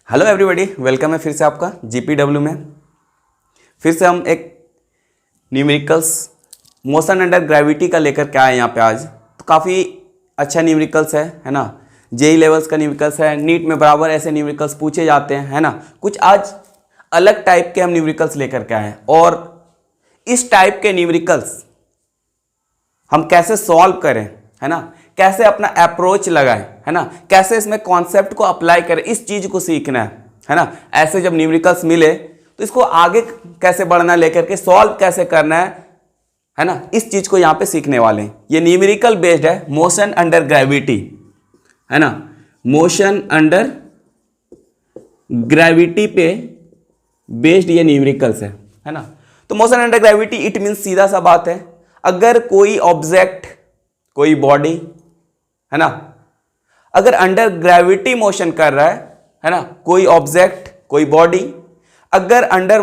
Hello everybody, welcome है फिर से आपका जीपीडब्ल्यू में। फिर से हम एक न्यूमेरिकल्स मोशन अंडर ग्रेविटी का लेकर के आए यहाँ पे आज। तो काफ़ी अच्छा न्यूमेरिकल्स है ना। जेई लेवल्स का न्यूमेरिकल्स है, नीट में बराबर ऐसे न्यूमेरिकल्स पूछे जाते हैं, है ना। कुछ आज अलग टाइप के हम न्यूमेरिकल्स लेकर के आए हैं और इस टाइप के न्यूमेरिकल्स हम कैसे सॉल्व करें, है ना, कैसे अपना अप्रोच लगाएं, है ना, कैसे इसमें कॉन्सेप्ट को अप्लाई करें, इस चीज को सीखना है ना। ऐसे जब न्यूमेरिकल्स मिले तो इसको आगे कैसे बढ़ना, लेकर के सॉल्व कैसे करना है ना, इस चीज को यहां पे सीखने वाले हैं। ये न्यूमेरिकल बेस्ड है मोशन अंडर ग्रेविटी, है ना। मोशन अंडर ग्रेविटी पे बेस्ड ये न्यूमेरिकल्स है ना। तो motion under gravity it means सीधा सा बात है, अगर कोई ऑब्जेक्ट, कोई बॉडी, है ना, अगर अंडर ग्रेविटी मोशन कर रहा है ना, कोई ऑब्जेक्ट, कोई बॉडी अगर अंडर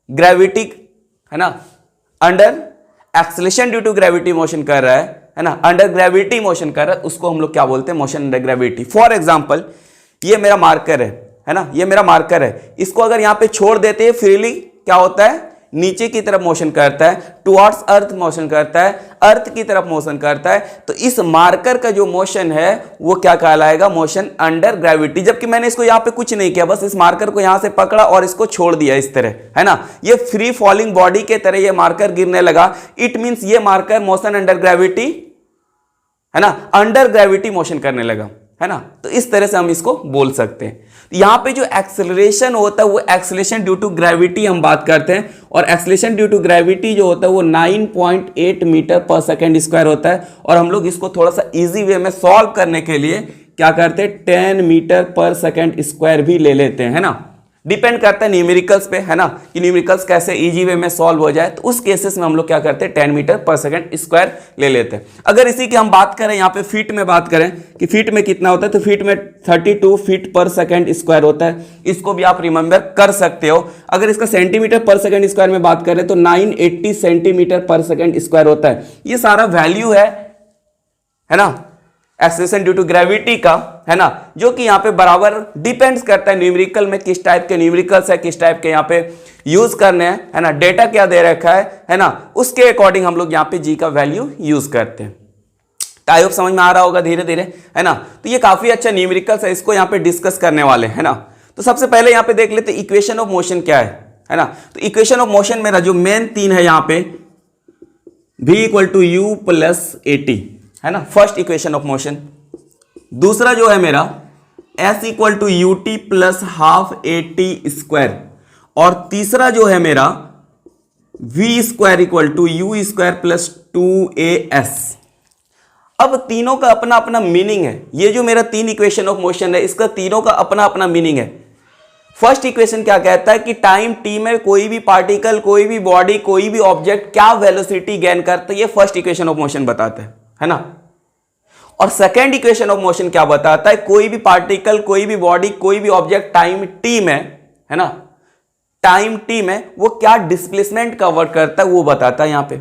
ग्रेविटी, है ना, under acceleration due to gravity motion कर रहा है ना, अंडर ग्रेविटी मोशन कर रहा है, उसको हम लोग क्या बोलते हैं, motion under gravity. For example ये मेरा मार्कर है ना, ये मेरा मार्कर है, इसको अगर यहां पे छोड़ देते हैं फ्रीली, क्या होता है, नीचे की तरफ मोशन करता है, टुवर्ड्स अर्थ मोशन करता है, अर्थ की तरफ मोशन करता है। तो इस मार्कर का जो मोशन है वो क्या कहलाएगा, मोशन अंडर ग्रेविटी। जबकि मैंने इसको यहाँ पे कुछ नहीं किया, बस इस मार्कर को यहां से पकड़ा और इसको छोड़ दिया इस तरह, है ना। ये फ्री फॉलिंग बॉडी के तरह ये मार्कर गिरने लगा, इट मींस ये मार्कर मोशन अंडर ग्रेविटी, है ना, अंडर ग्रेविटी मोशन करने लगा, है ना। तो इस तरह से हम इसको बोल सकते हैं। यहां पे जो एक्सेलरेशन होता है वो एक्सेलरेशन ड्यू टू ग्रेविटी हम बात करते हैं, और एक्सेलरेशन ड्यू टू ग्रेविटी जो होता है वो 9.8 मीटर पर सेकेंड स्क्वायर होता है। और हम लोग इसको थोड़ा सा इजी वे में सॉल्व करने के लिए क्या करते हैं, 10 मीटर पर सेकेंड स्क्वायर भी ले लेते हैं, है ना। डिपेंड करता है न्यूमेरिकल्स पे, है ना, कि न्यूमेरिकल्स कैसे इजी वे में सॉल्व हो जाए। तो उस केसेस में हम लोग क्या करते हैं, 10 मीटर पर सेकंड स्क्वायर ले लेते हैं। अगर इसी की हम बात करें यहाँ पे फीट में बात करें कि फीट में कितना होता है, तो फीट में 32 फीट पर सेकंड स्क्वायर होता है। इसको भी आप रिमेंबर कर सकते हो। अगर इसका सेंटीमीटर पर सेकंड स्क्वायर में बात करें तो 980 सेंटीमीटर पर सेकंड स्क्वायर होता है। ये सारा वैल्यू है ना, एक्सेलरेशन ड्यू टू ग्रेविटी का, है ना, जो कि यहाँ पे बराबर डिपेंड्स करता है न्यूमेरिकल में किस टाइप के न्यूमेरिकल्स है, किस टाइप के यहाँ पे यूज करने हैं, है ना, डेटा क्या दे रखा है ना, उसके अकॉर्डिंग हम लोग यहाँ पे जी का वैल्यू यूज करते हैं। तो आई होप समझ में आ रहा होगा धीरे धीरे, है ना। तो ये काफी अच्छा न्यूमेरिकल्स है, इसको यहाँ पे डिस्कस करने वाले, है ना। तो सबसे पहले यहाँ पे देख लेते इक्वेशन ऑफ मोशन क्या है ना। तो इक्वेशन ऑफ मोशन मेरा जो मेन तीन है यहाँ पे, v equal to u plus AT, है ना, फर्स्ट इक्वेशन ऑफ मोशन। दूसरा जो है मेरा s equal to UT plus half AT square, और तीसरा जो है मेरा v square equal to U square plus 2AS। अब तीनों का अपना अपना मीनिंग है। ये जो मेरा तीन इक्वेशन ऑफ मोशन है, इसका तीनों का अपना अपना मीनिंग है। फर्स्ट इक्वेशन क्या कहता है कि टाइम t में कोई भी पार्टिकल, कोई भी बॉडी, कोई भी ऑब्जेक्ट क्या वेलोसिटी गेन करता है, ये फर्स्ट इक्वेशन ऑफ मोशन बताता है ना। और सेकेंड इक्वेशन ऑफ मोशन क्या बताता है, कोई भी पार्टिकल, कोई भी बॉडी, कोई भी ऑब्जेक्ट टाइम t में, है ना, टाइम t में वो क्या डिस्प्लेसमेंट कवर करता है वो बताता है यहां पे।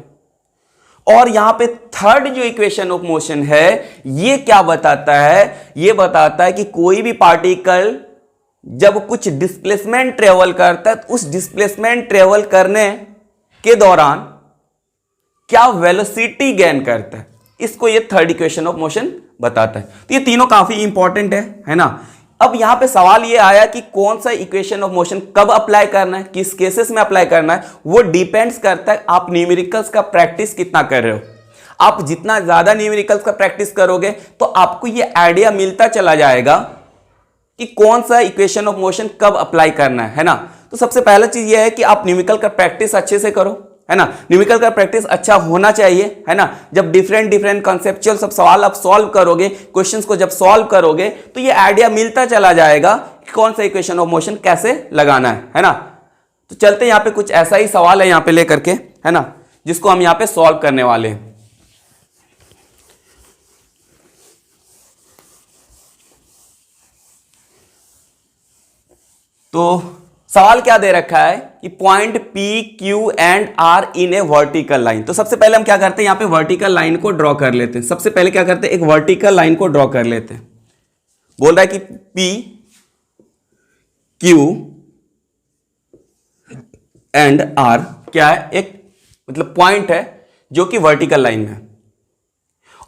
और यहां पे थर्ड जो इक्वेशन ऑफ मोशन है ये क्या बताता है, ये बताता है कि कोई भी पार्टिकल जब कुछ डिस्प्लेसमेंट ट्रेवल करता है तो उस डिस्प्लेसमेंट ट्रेवल करने के दौरान क्या वेलोसिटी गेन करता है, इसको ये थर्ड इक्वेशन ऑफ मोशन बताता है। तो ये तीनों काफी इंपॉर्टेंट है ना। अब यहां पे सवाल ये आया कि कौन सा इक्वेशन ऑफ मोशन कब अप्लाई करना है, किस केसेस में अप्लाई करना है, वो डिपेंड्स करता है आप न्यूमेरिकल्स का प्रैक्टिस कितना कर रहे हो। आप जितना ज्यादा न्यूमेरिकल्स का प्रैक्टिस करोगे तो आपको ये आइडिया मिलता चला जाएगा कि कौन सा इक्वेशन ऑफ मोशन कब अप्लाई करना है ना। तो सबसे पहला चीज ये है कि आप न्यूमेरिकल का प्रैक्टिस अच्छे से करो, है ना। न्यूमेरिकल का प्रैक्टिस अच्छा होना चाहिए, है ना। जब डिफरेंट कॉन्सेप्चुअल सब सवाल आप सॉल्व करोगे, क्वेश्चंस को जब सॉल्व करोगे तो ये आइडिया मिलता चला जाएगा कि कौन सा इक्वेशन ऑफ मोशन कैसे लगाना है ना। तो चलते यहाँ पे कुछ ऐसा ही सवाल है यहाँ पे लेकर के, है ना, जिसको हम यहाँ पे सॉल्व करने वाले हैं। तो सवाल क्या दे रखा है कि point P, Q and R in A vertical line. तो सबसे पहले हम क्या करते हैं, यहां पे वर्टिकल लाइन को ड्रॉ कर लेते हैं। सबसे पहले क्या करते हैं, एक वर्टिकल लाइन को ड्रॉ कर लेते हैं। बोल रहा है कि P Q एंड R क्या है, एक मतलब पॉइंट है जो कि वर्टिकल लाइन में है,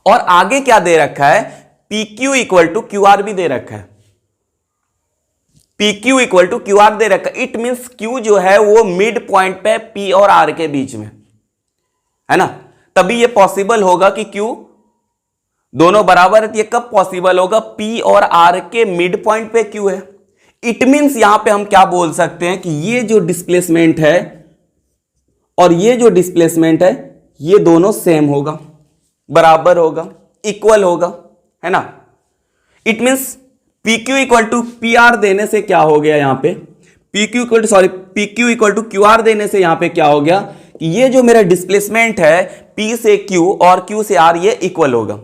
और आगे क्या दे रखा है, PQ इक्वल टू QR भी दे रखा है, PQ इक्वल टू QR दे रखा है। इट मींस Q जो है वो मिड पॉइंट पे P और R के बीच में है ना, तभी ये पॉसिबल होगा कि Q दोनों बराबर है। ये कब पॉसिबल होगा, P और R के मिड पॉइंट पे Q है। इट मींस यहां पे हम क्या बोल सकते हैं कि ये जो डिस्प्लेसमेंट है और ये जो डिस्प्लेसमेंट है ये दोनों सेम होगा, बराबर होगा, इक्वल होगा, है ना। It means PQ equal to PR देने से क्या हो गया, यहां पे PQ इक्वल टू QR देने से यहां पे क्या हो गया कि ये जो मेरा डिस्प्लेसमेंट है P से Q और Q से R ये इक्वल होगा।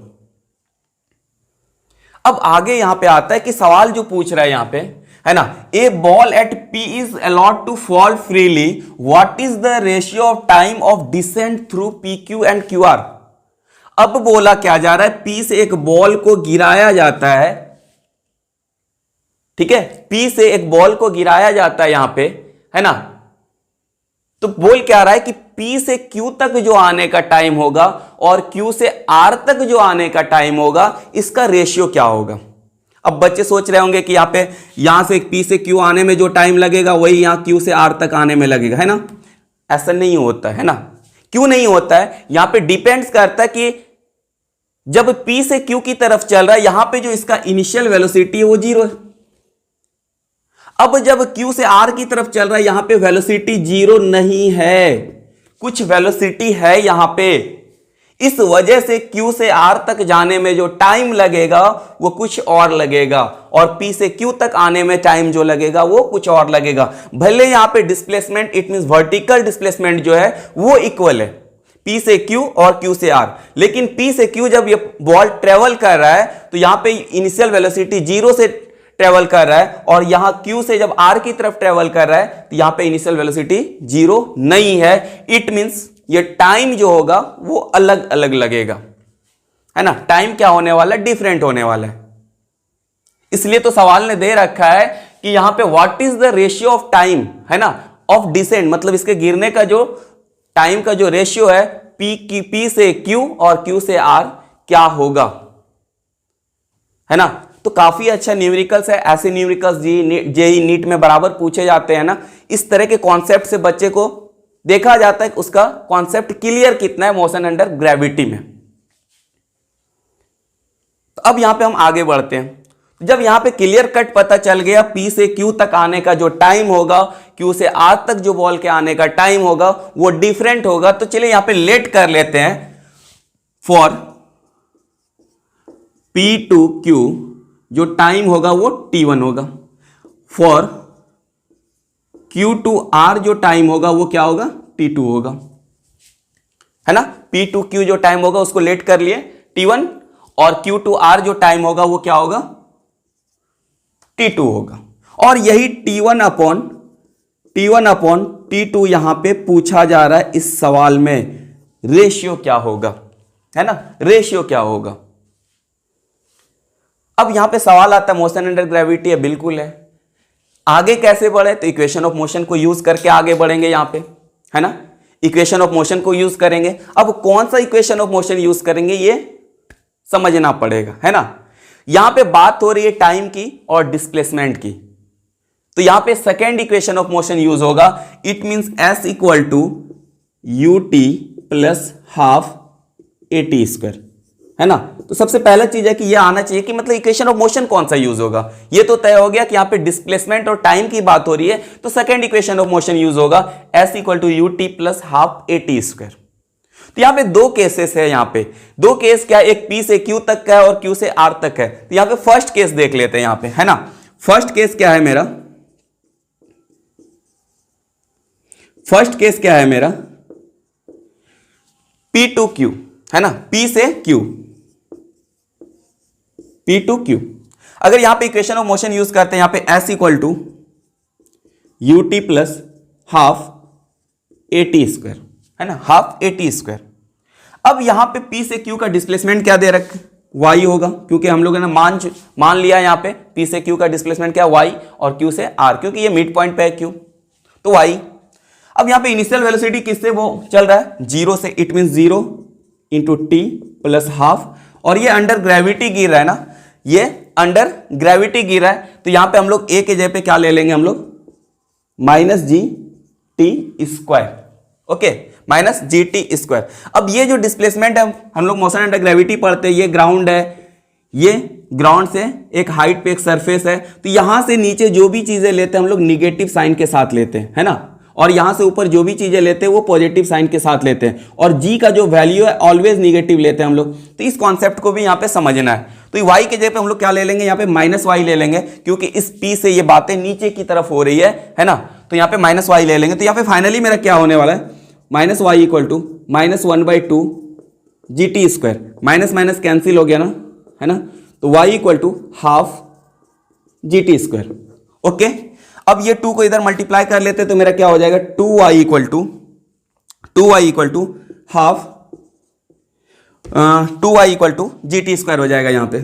अब आगे यहां पे आता है कि सवाल जो पूछ रहा है यहां पे, है ना, a ball at P is allowed to fall freely, what is the ratio of time of descent through PQ and QR। अब बोला क्या जा रहा है, P से एक बॉल को गिराया जाता है, ठीक है, P से एक बॉल को गिराया जाता है यहां पे, है ना। तो बोल क्या रहा है कि P से Q तक जो आने का टाइम होगा और Q से R तक जो आने का टाइम होगा, इसका रेशियो क्या होगा। अब बच्चे सोच रहे होंगे कि यहां से P से Q आने में जो टाइम लगेगा वही यहां Q से R तक आने में लगेगा, है ना। ऐसा नहीं होता है ना। क्यों नहीं होता है, यहां पे डिपेंड्स करता है कि जब P से Q की तरफ चल रहा है, यहां पे जो इसका इनिशियल वेलोसिटी है वो 0 है। अब जब Q से R की तरफ चल रहा है, यहां पे वेलोसिटी 0 नहीं है, कुछ वेलोसिटी है यहां पे। इस वजह से Q से R तक जाने में जो टाइम लगेगा वो कुछ और लगेगा, और P से Q तक आने में टाइम जो लगेगा वो कुछ और लगेगा। भले यहां पे displacement, it means vertical displacement जो है वो इक्वल है P से Q और Q से R, लेकिन P से Q जब ये बॉल ट्रेवल कर रहा है तो यहां पे इनिशियल वेलोसिटी 0 से ट्रेवल कर रहा है, और यहां Q से जब R की तरफ ट्रेवल कर रहा है तो यहां पे इनिशियल वेलोसिटी 0 नहीं है। इट मींस ये टाइम जो होगा वो अलग अलग लगेगा, है ना। टाइम क्या होने वाला है, डिफरेंट होने वाला है। इसलिए तो सवाल ने दे रखा है कि यहां पे what is the ratio of time, है ना, ऑफ डिसेंट, मतलब इसके गिरने का जो टाइम का जो रेशियो है P से Q और Q से R क्या होगा, है ना। तो काफी अच्छा न्यूमेरिकल्स है। ऐसे न्यूमेरिकल्स जेई नीट में बराबर पूछे जाते हैं ना। इस तरह के कॉन्सेप्ट से बच्चे को देखा जाता है कि उसका कॉन्सेप्ट क्लियर कितना है मोशन अंडर ग्रेविटी में। तो अब यहां पे हम आगे बढ़ते हैं। जब यहां पे क्लियर कट पता चल गया P से Q तक आने का जो टाइम होगा, Q से R तक जो बॉल के आने का टाइम होगा वो डिफरेंट होगा, तो चलिए यहां पे लेट कर लेते हैं। फॉर P टू Q जो टाइम होगा वो T1 होगा, फॉर Q टू R जो टाइम होगा वो क्या होगा, T2 होगा, है ना। P टू Q जो टाइम होगा उसको लेट कर लिए T1, और Q टू R जो टाइम होगा वो क्या होगा, T2 होगा। और यही T1 अपॉन T2 यहां पे पूछा जा रहा है इस सवाल में। रेशियो क्या होगा, है ना, रेशियो क्या होगा। अब यहां पे सवाल आता है मोशन अंडर ग्रेविटी है, बिल्कुल है। आगे कैसे बढ़े, तो इक्वेशन ऑफ मोशन को यूज करके आगे बढ़ेंगे यहां पे, है ना। इक्वेशन ऑफ मोशन को यूज करेंगे। अब कौन सा इक्वेशन ऑफ मोशन यूज करेंगे ये समझना पड़ेगा, है ना। यहां पे बात हो रही है टाइम की और डिस्प्लेसमेंट की, तो यहां पे second equation of motion use होगा। It means S equal to ut plus half AT square, है ना। तो सबसे पहला चीज है कि ये आना चाहिए कि मतलब इक्वेशन ऑफ मोशन कौन सा यूज होगा। ये तो तय हो गया कि यहां पे डिस्प्लेसमेंट और टाइम की बात हो रही है, तो second equation of motion use होगा S equal to ut plus half AT square. तो यहां पे दो केसेस है, यहां पे दो केस क्या, एक P से Q तक का है और Q से R तक है। तो यहां पे फर्स्ट केस देख लेते हैं यहां पे, है ना। फर्स्ट केस क्या है मेरा, फर्स्ट केस क्या है मेरा, P टू Q, है ना, P से Q, P टू Q। अगर यहां पे इक्वेशन ऑफ मोशन यूज करते हैं, यहां पे S equal to ut plus half AT square, है ना, हाफ AT स्क्वायर। अब यहां पे P से Q का डिस्प्लेसमेंट क्या दे रखा है, y होगा, क्योंकि हम लोगों ने मान लिया यहाँ पे p से q का डिस्प्लेसमेंट क्या y और q से r, क्योंकि ये मिड पॉइंट पे है q, तो y। अब यहाँ पे इनिशियल वेलोसिटी किससे वो चल रहा है, 0 से, it mean 0 into T plus half, और ये अंडर ग्रेविटी गिर रहा है ना, ये अंडर ग्रेविटी गिर रहा है, तो यहाँ पे हम लोग a के जगह पे क्या ले लेंगे हम लोग, minus g t square, okay, minus g t square. अब ये जो डिस्प्लेसमेंट है, हम लोग मोशन अंडर ग्रेविटी पढ़ते हैं, ये ग्राउंड है, ये ग्राउंड से एक हाइट पे एक सरफेस है, तो यहां से नीचे जो भी चीजें लेते हैं हम लोग निगेटिव साइन के साथ लेते हैं, है ना, और यहां से ऊपर जो भी चीजें लेते हैं वो पॉजिटिव साइन के साथ लेते हैं, और g का जो वैल्यू है ऑलवेज निगेटिव लेते हैं हम लोग। तो इस कॉन्सेप्ट को भी यहाँ पे समझना है। तो y के जगह पे हम लोग क्या ले लेंगे, यहाँ पे माइनस वाई ले लेंगे, क्योंकि इस p से ये बातें नीचे की तरफ हो रही है ना, तो यहाँ पे माइनस वाई ले लेंगे। तो यहाँ पे फाइनली मेरा क्या होने वाला है, minus y equal to -1/2 g t square, minus minus cancel हो गया ना, है ना, तो y equal to half g t square, okay. अब ये 2 को इधर मल्टीप्लाई कर लेते तो मेरा क्या हो जाएगा, 2y equal to half 2y equal to g t square हो जाएगा यहाँ पे।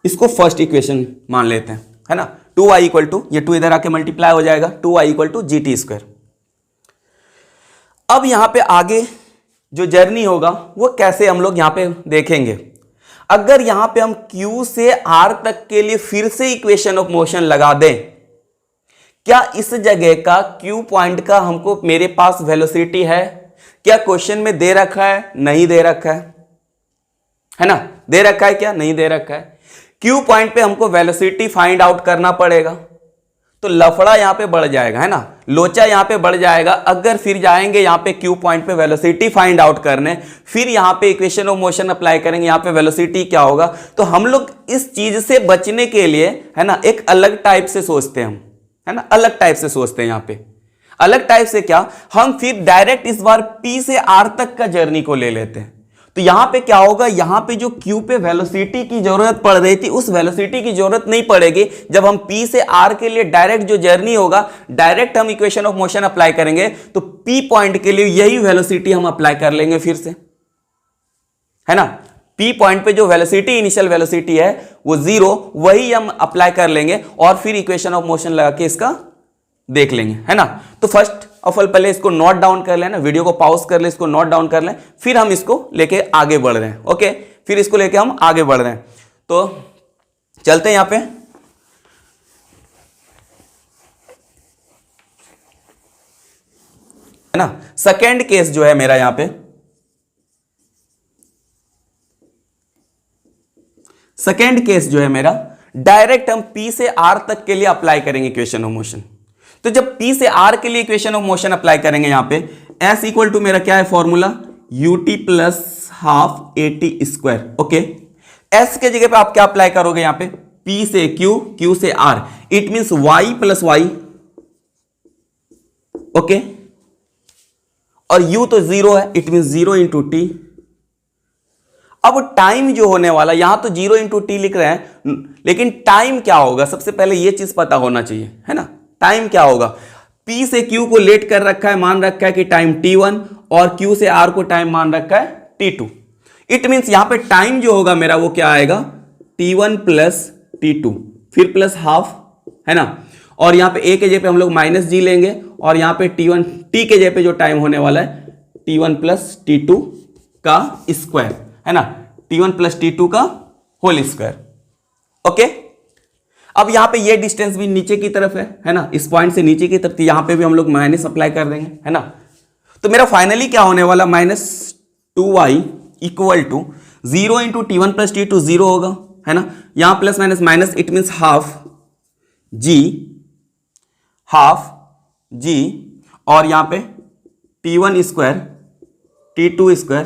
इसको फर्स्ट इक्वेशन मान लेते हैं, है ना, 2y इक्वल टू, ये 2 इधर आके मल्टीप्लाई हो जाएगा, 2y equal to g t square. अब यहां पे आगे जो जर्नी होगा वो कैसे हम लोग यहां पे देखेंगे। अगर यहां पे हम q से r तक के लिए फिर से इक्वेशन ऑफ मोशन लगा दें, क्या इस जगह का q पॉइंट का हमको, मेरे पास वेलोसिटी है क्या, क्वेश्चन में दे रखा है, नहीं दे रखा है ना, दे रखा है क्या, नहीं दे रखा है। q पॉइंट पे हमको वेलोसिटी फाइंड आउट करना पड़ेगा, तो लफड़ा यहां पे बढ़ जाएगा, है ना, लोचा यहां पे बढ़ जाएगा। अगर फिर जाएंगे यहां पे q पॉइंट पे वेलोसिटी फाइंड आउट करने, फिर यहां पे इक्वेशन ऑफ मोशन अप्लाई करेंगे, यहां पे वेलोसिटी क्या होगा, तो हम लोग इस चीज से बचने के लिए, है ना, एक अलग टाइप से सोचते हैं हम, है ना, अलग टाइप से सोचते हैं यहां पे। अलग टाइप से क्या, हम फिर डायरेक्ट इस बार p से r तक का जर्नी को ले लेते हैं। तो यहां पे क्या होगा, यहां पे जो q पे वेलोसिटी की जरूरत पड़ रही थी उस वेलोसिटी की जरूरत नहीं पड़ेगी। जब हम p से r के लिए डायरेक्ट जो जर्नी होगा, डायरेक्ट हम इक्वेशन ऑफ मोशन अप्लाई करेंगे, तो p पॉइंट के लिए यही वेलोसिटी हम अप्लाई कर लेंगे फिर से, है ना, p पॉइंट पे जो वेलोसिटी, इनिशियल वेलोसिटी है वो 0, वही हम अप्लाई कर लेंगे और फिर इक्वेशन ऑफ मोशन लगा के इसका देख लेंगे, है ना। तो फर्स्ट ऑफ ऑल पहले इसको नोट डाउन कर लेना, वीडियो को पॉज कर ले, इसको नोट डाउन कर लें, फिर हम इसको लेके आगे बढ़ रहे हैं, ओके, फिर इसको लेके हम आगे बढ़ रहे हैं। तो चलते हैं यहां पे, है ना। सेकेंड केस जो है मेरा यहां पे, सेकेंड केस जो है मेरा, डायरेक्ट हम p से r तक के लिए अप्लाई करेंगे इक्वेशन ऑफ मोशन। तो जब p से r के लिए इक्वेशन ऑफ मोशन अप्लाई करेंगे यहां पे, s इक्वल टू मेरा क्या है formula, ut plus half at square, okay. s के जगह पे आप क्या अप्लाई करोगे यहां पे, p से q, q से r, it means y plus y, okay, और u तो 0 है, इट मींस 0 इंटू टी। अब टाइम जो होने वाला, यहां तो 0 इंटू टी लिख रहे हैं, लेकिन टाइम क्या होगा, सबसे पहले यह चीज पता होना चाहिए, है ना, टाइम क्या होगा। P से Q को लेट कर रखा है, मान रखा है कि टाइम T1, और Q से R को टाइम मान रखा है T2। इट मींस यहां पे टाइम जो होगा मेरा वो क्या आएगा, T1 प्लस T2, फिर प्लस हाफ, है ना, और यहां पे A के जगह पे हम लोग माइनस जी लेंगे, और यहां पे T1, T के जगह पे जो टाइम होने वाला है T1 प्लस T2 का स्क्वायर, है ना, T1 प्लस T2 का होल स्क्वायर, ओके। अब यहां पे ये डिस्टेंस भी नीचे की तरफ है ना, इस पॉइंट से नीचे की तरफ, तो यहां पे भी हम लोग माइनस अप्लाई कर देंगे, है ना। तो मेरा फाइनली क्या होने वाला, -2y equal to 0 into T1 plus T2, 0 होगा, है ना, यहां plus minus minus, it means half g, और यहां पे T1 स्क्वायर T2 स्क्वायर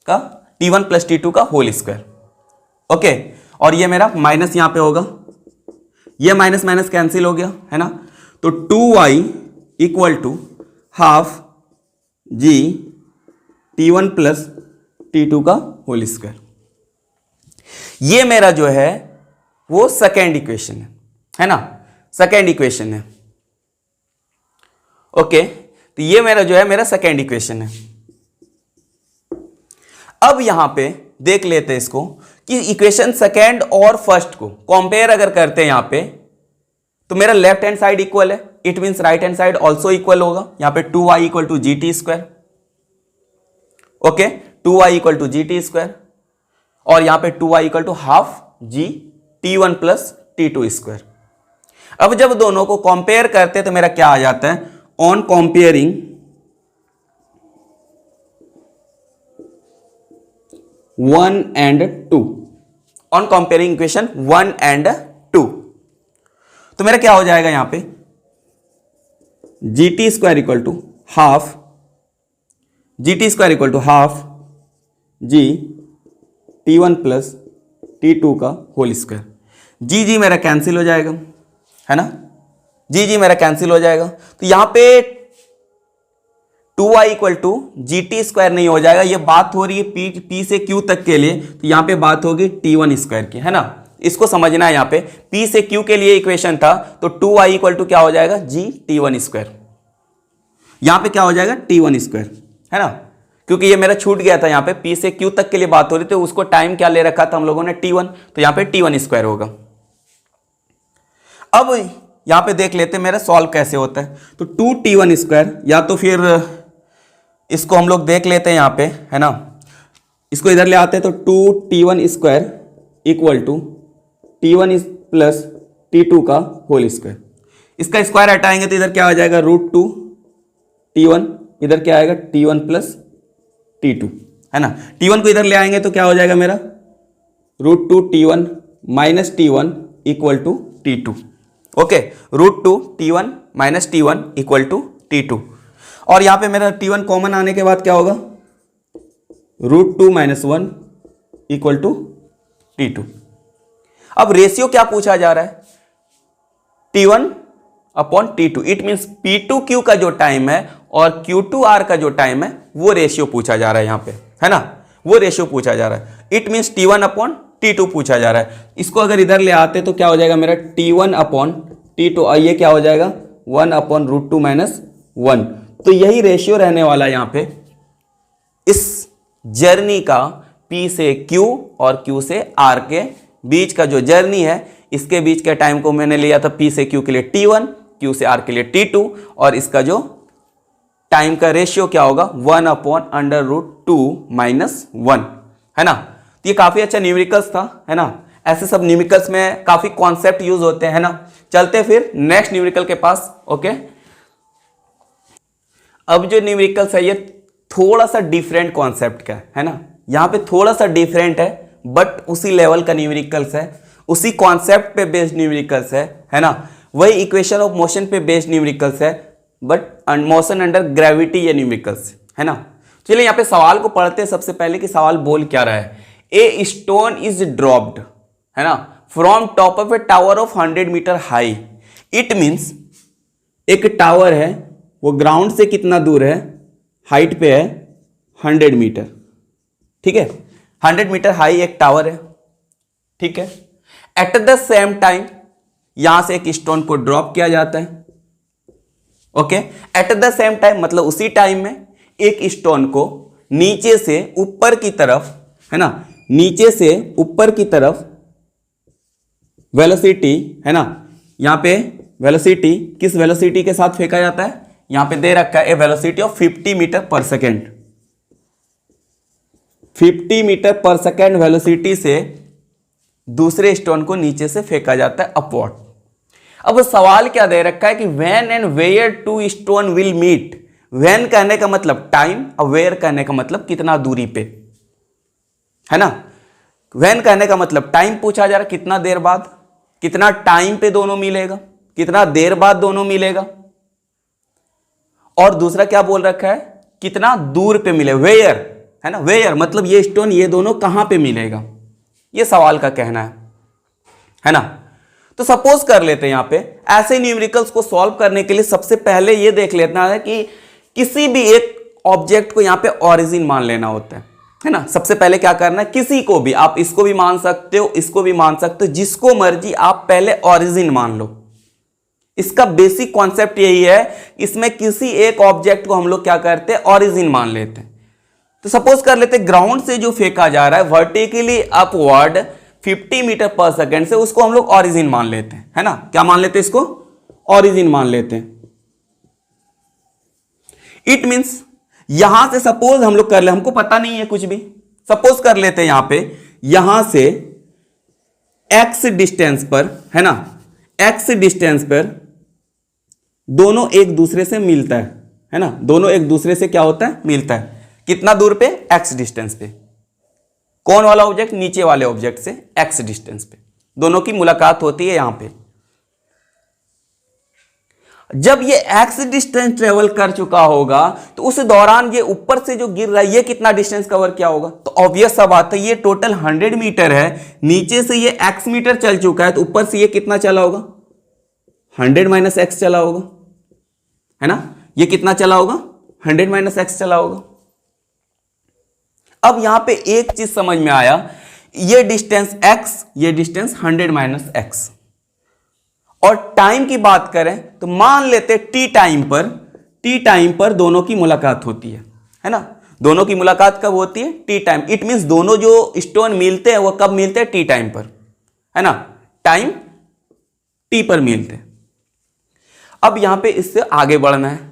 का, T1 प्लस T2 का होल स्क्वायर, ओके। और ये मेरा माइनस यहां पे होगा, ये माइनस माइनस कैंसिल हो गया, है ना, तो 2y equal to half g T1 plus T2 का होल स्क्वायर। ये मेरा जो है वो सेकेंड इक्वेशन है ना, सेकेंड इक्वेशन है, ओके। तो ये मेरा जो है मेरा सेकेंड इक्वेशन है। अब यहां पे देख लेते हैं इसको कि इक्वेशन सेकेंड और फर्स्ट को कंपेयर अगर करते हैं यहां पे, तो मेरा लेफ्ट हैंड साइड इक्वल है, it means right hand side also equal होगा। यहां पे 2y equal to g t square, okay, 2y equal to g t square, और यहां पे 2y equal to half g t one plus t two square. अब जब दोनों को कंपेयर करते हैं तो मेरा क्या आ जाता है, on comparing 1 and 2, on comparing equation 1 and 2, तो मेरा क्या हो जाएगा यहां पे, g t square equal to half g t one plus t two का होल स्क्वायर। जी मेरा कैंसिल हो जाएगा, है ना, जी मेरा कैंसिल हो जाएगा। तो यहां पे 2y equal to g t square नहीं हो जाएगा, ये बात हो रही है P से Q तक के लिए, तो यहां पे बात होगी T1 स्क्वायर की, है ना, इसको समझना है। यहां पे P से Q के लिए इक्वेशन था, तो 2y इक्वल टू क्या हो जाएगा, जी T1 स्क्वायर, यहां पे क्या हो जाएगा T1 स्क्वायर, है ना, क्योंकि ये मेरा छूट गया था, यहां पे P से Q तक के लिए बात हो रही थी, तो उसको टाइम क्या ले रखा था हम लोगों ने, T1, तो यहां पे T1 स्क्वायर होगा। अब यहां पे देख लेते हैं मेरा सॉल्व कैसे होता है, तो 2T1 स्क्वायर, या तो फिर इसको हम लोग देख लेते हैं यहां पे, है ना, इसको इधर ले आते हैं, तो 2T1 square equal to T1 plus T2 का होल स्क्वायर। इसका स्क्वायर हटाएंगे तो इधर क्या आ जाएगा, √2T1, इधर क्या आएगा T1 प्लस T2, है ना, T1 को इधर ले आएंगे तो क्या हो जाएगा मेरा, √2T1 minus T1 equal to T2, ओके, √2T1 minus T1 equal to T2, और यहां पे मेरा T1 कॉमन आने के बाद क्या होगा, √2 माइनस 1 इक्वल टू T2। अब रेशियो क्या पूछा जा रहा है, T1 upon T2, it means P2Q का जो टाइम है और Q2R का जो टाइम है वो रेशियो पूछा जा रहा है यहां पे, है ना, वो रेशियो पूछा जा रहा है, it means T1 upon T2 पूछा जा रहा है। इसको अगर इधर ले आते तो क्या हो जाएगा मेरा T1 अपॉन T2, और ये क्या हो जाएगा 1 अपॉन √2 माइनस 1, तो यही रेशियो रहने वाला है यहां पे इस जर्नी का, P से Q और Q से R के बीच का जो जर्नी है, इसके बीच के टाइम को मैंने लिया था P से Q के लिए T1, Q से R के लिए T2, और इसका जो टाइम का रेशियो क्या होगा 1 अपॉन √2 माइनस 1, है ना। तो ये काफी अच्छा न्यूमेरिकल्स था, है ना, ऐसे सब न्यूमेरिकल्स में काफी कॉन्सेप्ट यूज होते हैं, है ना। चलते फिर नेक्स्ट न्यूमेरिकल के पास, ओके। अब जो न्यूमेरिकल्स है ये थोड़ा सा डिफरेंट कॉन्सेप्ट का है ना, यहां पे थोड़ा सा डिफरेंट है, बट उसी लेवल का न्यूमेरिकल्स है, उसी कॉन्सेप्ट पे बेस्ड न्यूमेरिकल्स है ना, वही इक्वेशन ऑफ मोशन पे बेस्ड न्यूमेरिकल्स है, बट मोशन अंडर ग्रेविटी ये न्यूमेरिकल्स, है ना। चलिए यहाँ पे सवाल को पढ़ते हैं सबसे पहले कि सवाल बोल क्या रहा है। ए स्टोन इज ड्रॉप्ड, है ना, from top of a tower of 100 metre high, it means एक टावर है, वो ग्राउंड से कितना दूर है, हाइट पे है 100 मीटर, ठीक है, 100 मीटर हाई एक टावर है, ठीक है। एट द सेम टाइम यहां से एक स्टोन को ड्रॉप किया जाता है, okay. At the same time मतलब उसी टाइम में एक स्टोन को नीचे से ऊपर की तरफ, है ना, नीचे से ऊपर की तरफ वेलोसिटी, है ना, यहां पे वेलोसिटी किस वेलोसिटी के साथ फेंका जाता है, यहां पे दे रखा है ए वेलोसिटी ऑफ 50 मीटर पर सेकेंड, 50 मीटर पर सेकेंड वेलोसिटी से दूसरे स्टोन को नीचे से फेंका जाता है अपवर्ड। अब सवाल क्या दे रखा है कि when and where two stone will meet, when कहने का मतलब टाइम और वेयर कहने का मतलब कितना दूरी पे, है ना। व्हेन कहने का मतलब टाइम पूछा जा रहा है, कितना देर बाद, कितना टाइम पे दोनों मिलेगा, कितना देर बाद दोनों मिलेगा, और दूसरा क्या बोल रखा है, कितना दूर पे मिले, वेयर, है ना, वेयर मतलब ये स्टोन ये दोनों कहां पे मिलेगा, ये सवाल का कहना है ना। तो सपोज कर लेते हैं यहां पे ऐसे न्यूमेरिकल्स को सॉल्व करने के लिए सबसे पहले ये देख लेना है कि किसी भी एक ऑब्जेक्ट को यहां पे ओरिजिन मान लेना होता है ना। सबसे पहले क्या करना है, किसी को भी, आप इसको भी मान सकते हो, इसको भी मान सकते हो, जिसको मर्जी आप पहले ओरिजिन मान लो। इसका बेसिक कॉन्सेप्ट यही है, इसमें किसी एक ऑब्जेक्ट को हम लोग क्या करते हैं, ओरिजिन मान लेते हैं। तो सपोज कर लेते ग्राउंड से जो फेंका जा रहा है वर्टिकली अपवर्ड 50 मीटर पर सेकेंड से, उसको हम लोग ऑरिजिन मान लेते हैं, है ना। क्या मान लेते हैं इसको? ऑरिजिन मान लेते हैं। इट मींस यहां से सपोज हम लोग कर ले, हमको पता नहीं है कुछ भी, सपोज कर लेते हैं यहां पे, यहां से x डिस्टेंस पर, है ना, x डिस्टेंस पर दोनों एक दूसरे से मिलता है ना, दोनों एक दूसरे से क्या होता है? मिलता है। कितना दूर पे? x डिस्टेंस पे। कौन वाला ऑब्जेक्ट? नीचे वाले ऑब्जेक्ट से x डिस्टेंस पे दोनों की मुलाकात होती है यहां पे। जब ये x डिस्टेंस ट्रेवल कर चुका होगा तो उस दौरान ये ऊपर से जो गिर रहा है ये कितना डिस्टेंस कवर किया होगा? तो ऑब्वियस सा बात है, ये टोटल 100 मीटर है, नीचे से ये x मीटर चल चुका है, तो ऊपर से ये कितना चला होगा? 100 माइनस x चला होगा, है ना। ये कितना चला होगा? 100 माइनस x चला होगा। अब यहां पे एक चीज समझ में आया, ये डिस्टेंस x, ये डिस्टेंस 100 माइनस x। और टाइम की बात करें तो मान लेते t टाइम पर दोनों की मुलाकात होती है ना। दोनों की मुलाकात कब होती है? t time. इट मींस दोनों जो स्टोन मिलते हैं वो कब मिलते हैं? t टाइम पर, है ना, टाइम t पर मिलते हैं। अब यहां पे इससे आगे बढ़ना है,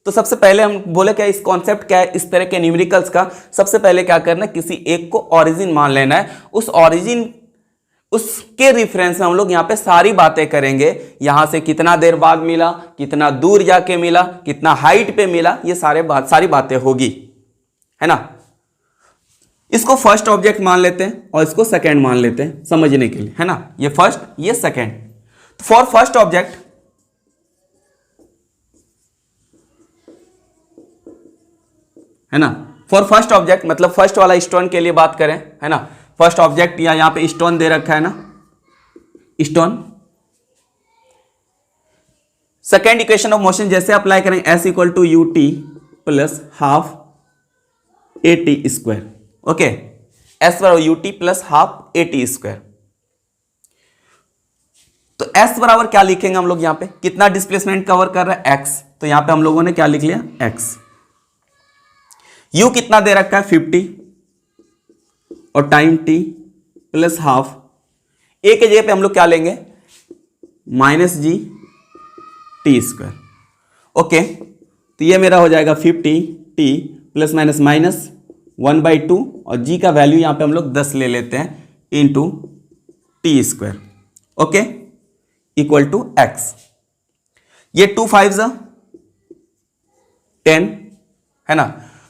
तो सबसे पहले हम बोले क्या, इस कॉन्सेप्ट क्या है, इस तरह के न्यूमेरिकल्स का सबसे पहले क्या करना है, किसी एक को ओरिजिन मान लेना है। उस ओरिजिन, उसके रेफरेंस में हम लोग यहाँ पे सारी बातें करेंगे, यहां से कितना देर बाद मिला, कितना दूर जाके मिला, कितना हाइट पे मिला, ये सारी बातें होगी, है ना। इसको फर्स्ट ऑब्जेक्ट मान लेते हैं और इसको सेकंड मान लेते हैं समझने के लिए, है ना। ये फर्स्ट, ये सेकंड। फॉर फर्स्ट ऑब्जेक्ट, है ना, फॉर फर्स्ट ऑब्जेक्ट मतलब फर्स्ट वाला स्टोन के लिए बात करें, है ना। फर्स्ट ऑब्जेक्ट या यहां पे स्टोन दे रखा है ना, stone. Second equation of motion जैसे अप्लाई करेंगे, s equal to u t plus half a t square. Okay, s बराबर u t plus half a t square. तो s बराबर क्या लिखेंगे हम लोग यहां पे? कितना डिस्प्लेसमेंट कवर कर रहा है? x। तो यहां पे हम लोगों ने क्या लिख लिया? x। u कितना दे रखा है? 50 और time t plus half. a के जगह पे हम लोग क्या लेंगे? Minus g t square. Okay, तो ये मेरा हो जाएगा 50 t प्लस माइनस माइनस 1/2 और g का वैल्यू यहां पे हम लोग 10 ले लेते हैं into t square. Okay, equal to x। ये 2 5 10, है ना।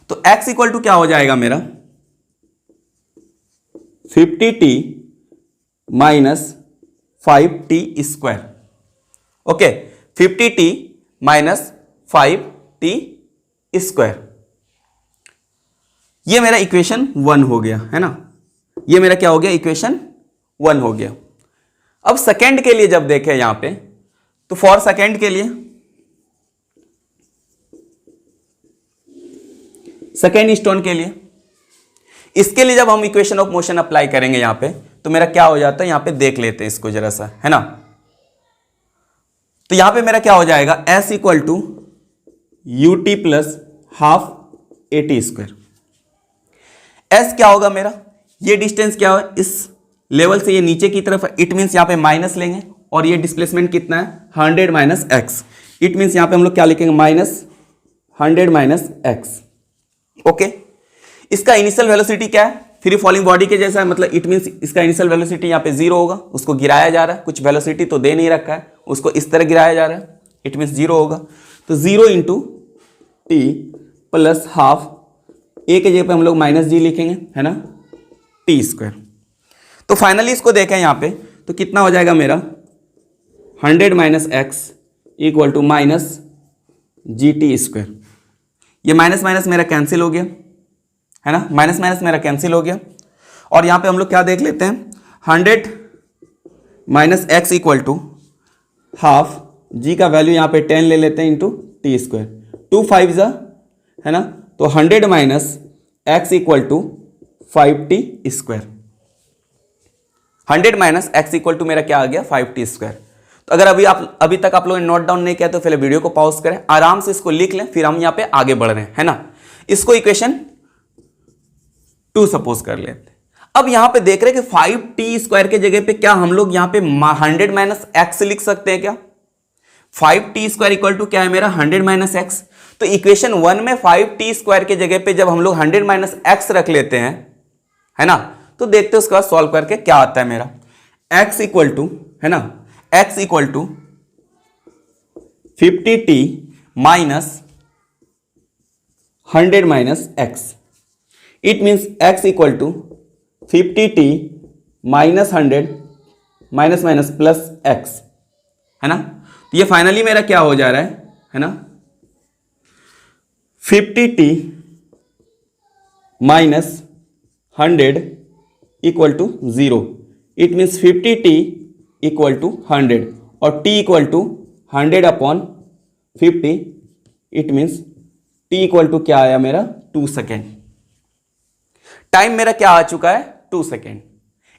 तो x इक्वल टू क्या हो जाएगा मेरा? 50t minus 5t square. Okay, 50t minus 5t square. ये मेरा इक्वेशन 1 हो गया, है ना। ये मेरा क्या हो गया? इक्वेशन 1 हो गया। अब सेकंड के लिए जब देखें यहां पे, तो फॉर सेकंड के लिए, सेकेंड स्टोन के लिए, इसके लिए जब हम इक्वेशन ऑफ मोशन अप्लाई करेंगे यहां पे, तो मेरा क्या हो जाता है, यहां पे देख लेते हैं इसको जरा सा, है ना। तो यहां पे मेरा क्या हो जाएगा? s equal to u t plus half a t square. s क्या होगा मेरा? ये डिस्टेंस क्या है? इस लेवल से ये नीचे की तरफ है, इट मीन्स यहां पे माइनस लेंगे, और ये डिस्प्लेसमेंट कितना है? 100 माइनस एक्स। इट मीन्स यहां पे हम लोग क्या लिखेंगे? Minus 100 minus x. ओके, इसका इनिशियल वेलोसिटी क्या है? फ्री फॉलिंग बॉडी के जैसा है, मतलब इट मींस इसका इनिशियल वेलोसिटी यहाँ पे 0 होगा। उसको गिराया जा रहा है, कुछ वेलोसिटी तो दे नहीं रखा है, उसको इस तरह गिराया जा रहा है, इट मींस 0 होगा। तो 0 इंटू टी प्लस हाफ, ए के जगह पे हम लोग माइनस जी लिखेंगे, है ना, टी स्क्वायर। तो फाइनली इसको देखें यहाँ पे, तो कितना हो जाएगा मेरा? 100 minus x equal to minus g t square. ये माइनस माइनस मेरा कैंसिल हो गया, है ना, माइनस माइनस मेरा कैंसिल हो गया। और यहां पे हम लोग क्या देख लेते हैं? 100 minus x equal to half, g का वैल्यू यहां पे 10 ले लेते हैं इंटू टी स्क्वायर। 2 5 है ना, तो 100 minus x equal to 5t square. 100 minus x equal to मेरा क्या आ गया? 5t square. तो अगर अभी तक आप लोगों ने नोट डाउन नहीं किया तो पहले वीडियो को पॉज करें, आराम से इसको लिख लें, फिर हम यहाँ पे आगे बढ़ रहे हैं, है ना। इसको इक्वेशन 2 सपोज कर लेते हैं। अब यहां पे देख रहे हैं कि 5t² के जगह पे क्या हम लोग यहां पे 100 माइनस एक्स लिख सकते हैं क्या? 5t² इक्वल टू क्या है मेरा 100 माइनस एक्स। तो इक्वेशन 1 में 5t² के जगह पे जब हम लोग 100 माइनस एक्स रख लेते हैं, है ना, तो देखते हैं उसका सॉल्व करके क्या आता है मेरा। x इक्वल टू, है ना, x equal to 50t minus 100 minus x. It means x equal to 50t minus 100 minus minus plus x, है ना। तो ये फाइनली मेरा क्या हो जा रहा है ना, 50t minus 100 equal to 0। It means 50t equal to 100 और t equal to 100 upon 50। It means t equal to क्या आया मेरा 2 सेकेंड। टाइम मेरा क्या आ चुका है 2 सेकेंड।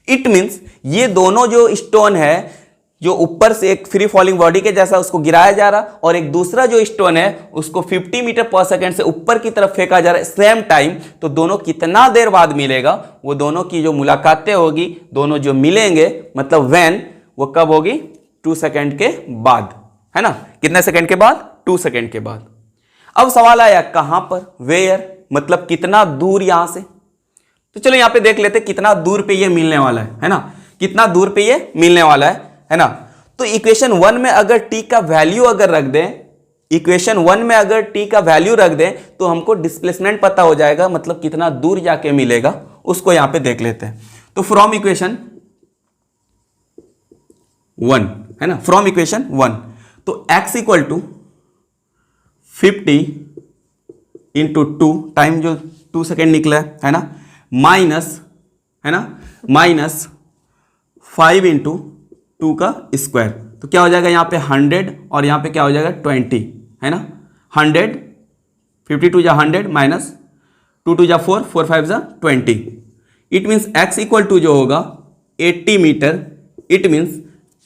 इट मीन्स ये दोनों जो स्टोन है, जो ऊपर से एक फ्री फॉलिंग बॉडी के जैसा उसको गिराया जा रहा, और एक दूसरा जो स्टोन है उसको 50 मीटर पर सेकेंड से ऊपर की तरफ फेंका जा रहा है सेम टाइम, तो दोनों कितना देर बाद मिलेगा, वो दोनों की जो मुलाकातें होगी, दोनों जो मिलेंगे, मतलब व्हेन, वो कब होगी 2 सेकेंड के बाद, है ना। कितने सेकेंड के बाद 2 सेकेंड के बाद। अब सवाल आया कहां पर, वेयर, मतलब कितना दूर यहां से। तो चलो यहां पे देख लेते कितना दूर पे ये मिलने वाला है ना, कितना दूर पे ये मिलने वाला है ना। तो इक्वेशन 1 में अगर t का वैल्यू अगर रख दें, इक्वेशन 1 में अगर t का वैल्यू रख दें तो हमको डिस्प्लेसमेंट पता हो जाएगा, मतलब कितना दूर जाके मिलेगा, उसको यहां पे देख लेते हैं। तो फ्रॉम इक्वेशन 1, है ना, फ्रॉम इक्वेशन 1, तो x equal to 50 into 2, time जो 2 सेकेंड निकला है ना, माइनस, है ना, माइनस 5 इंटू 2 का स्क्वायर। तो क्या हो जाएगा यहाँ पे 100 और यहाँ पे क्या हो जाएगा 20, है ना। 100, 52 जा 100 माइनस 2 जा 4, 4 5 जा 20। It means x equal to जो होगा 80 मीटर। इट मीन्स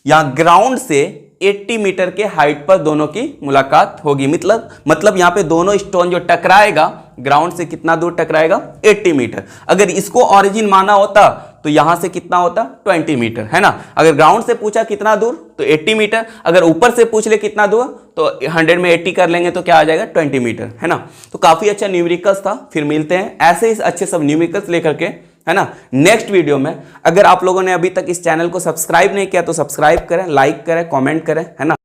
यहाँ ग्राउंड से 80 मीटर के हाइट पर दोनों की मुलाकात होगी। मतलब यहाँ पे दोनों स्टोन जो टकराएगा, ग्राउंड से कितना दूर टकराएगा 80 मीटर। अगर इसको ऑरिजिन माना होता तो यहां से कितना होता 20 मीटर, है ना। अगर ग्राउंड से पूछा कितना दूर तो 80 मीटर, अगर ऊपर से पूछ ले कितना दूर तो 100 में 80 कर लेंगे तो क्या आ जाएगा 20 मीटर, है ना। तो काफी अच्छा न्यूमेरिकल्स था। फिर मिलते हैं ऐसे ही अच्छे सब न्यूमेरिकल्स लेकर के, है ना, नेक्स्ट वीडियो में। अगर आप लोगों ने अभी तक इस चैनल को सब्सक्राइब नहीं किया तो सब्सक्राइब करें, लाइक करें, कॉमेंट करें, है ना।